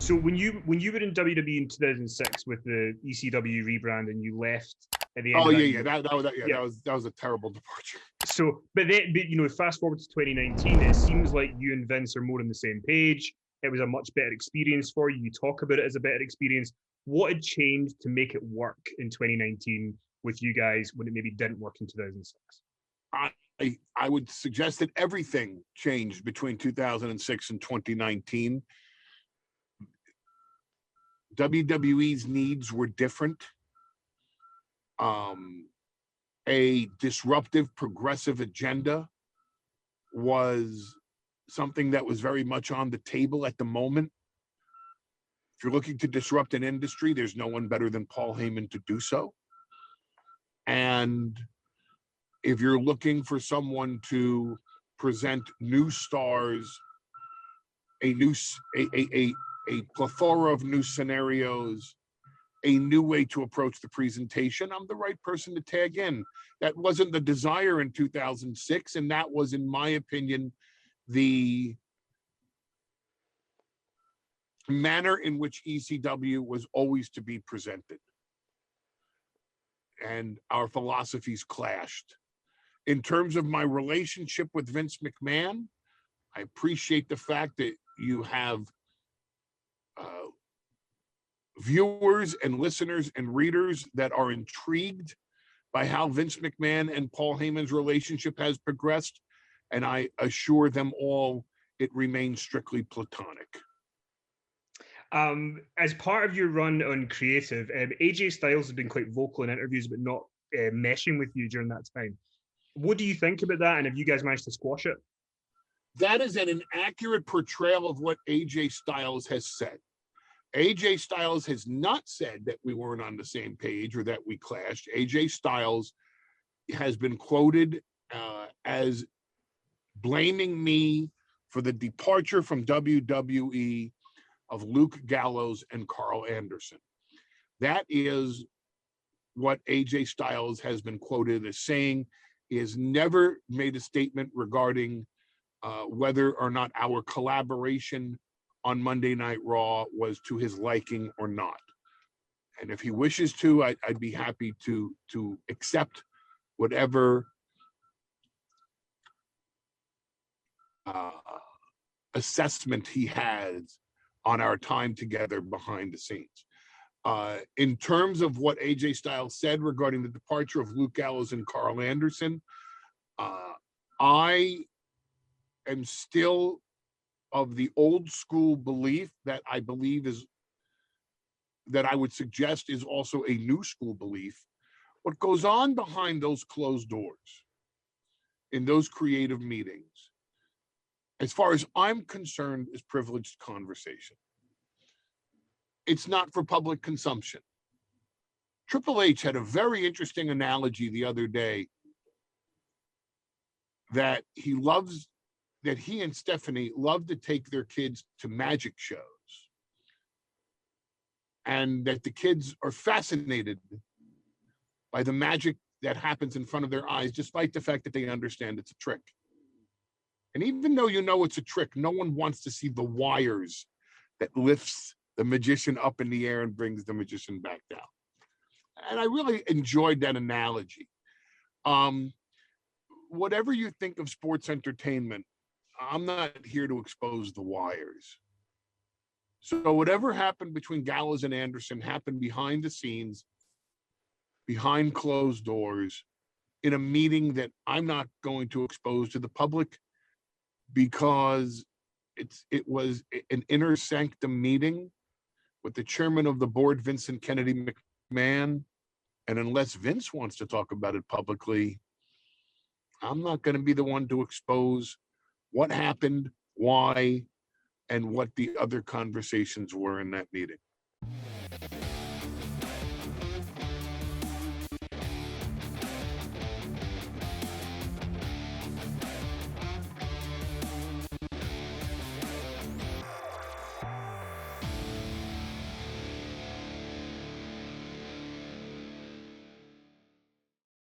So when you were in WWE in 2006 with the ECW rebrand and you left at the end. That was a terrible departure. So, but fast forward to 2019, it seems like you and Vince are more on the same page. It was a much better experience for you. You talk about it as a better experience. What had changed to make it work in 2019 with you guys when it maybe didn't work in 2006? I would suggest that everything changed between 2006 and 2019. WWE's needs were different. A disruptive, progressive agenda was something that was very much on the table at the moment. If you're looking to disrupt an industry, there's no one better than Paul Heyman to do so. And if you're looking for someone to present new stars, a plethora of new scenarios, a new way to approach the presentation, I'm the right person to tag in. That wasn't the desire in 2006, and that was, in my opinion, the manner in which ECW was always to be presented. And our philosophies clashed. In terms of my relationship with Vince McMahon, I appreciate the fact that you have viewers and listeners and readers that are intrigued by how Vince McMahon and Paul Heyman's relationship has progressed. And I assure them all it remains strictly platonic. As part of your run on creative, AJ Styles has been quite vocal in interviews about not meshing with you during that time. What do you think about that? And have you guys managed to squash it? That is an inaccurate portrayal of what AJ Styles has said. AJ Styles has not said that we weren't on the same page or that we clashed. AJ Styles has been quoted as blaming me for the departure from WWE of Luke Gallows and Carl Anderson. That is what AJ Styles has been quoted as saying. He has never made a statement regarding whether or not our collaboration on Monday Night Raw was to his liking or not. And if he wishes to, I'd be happy to accept whatever assessment he has on our time together behind the scenes. In terms of what AJ Styles said regarding the departure of Luke Gallows and Carl Anderson, I am still of the old school belief that I believe is, that I would suggest is also a new school belief. What goes on behind those closed doors in those creative meetings, as far as I'm concerned, is privileged conversation. It's not for public consumption. Triple H had a very interesting analogy the other day that he and Stephanie love to take their kids to magic shows, and that the kids are fascinated by the magic that happens in front of their eyes, despite the fact that they understand it's a trick. And even though you know it's a trick, no one wants to see the wires that lifts the magician up in the air and brings the magician back down. And I really enjoyed that analogy. Whatever you think of sports entertainment, I'm not here to expose the wires. So whatever happened between Gallows and Anderson happened behind the scenes, behind closed doors, in a meeting that I'm not going to expose to the public, because it was an inner sanctum meeting with the chairman of the board, Vincent Kennedy McMahon. And unless Vince wants to talk about it publicly, I'm not going to be the one to expose what happened, why, and what the other conversations were in that meeting.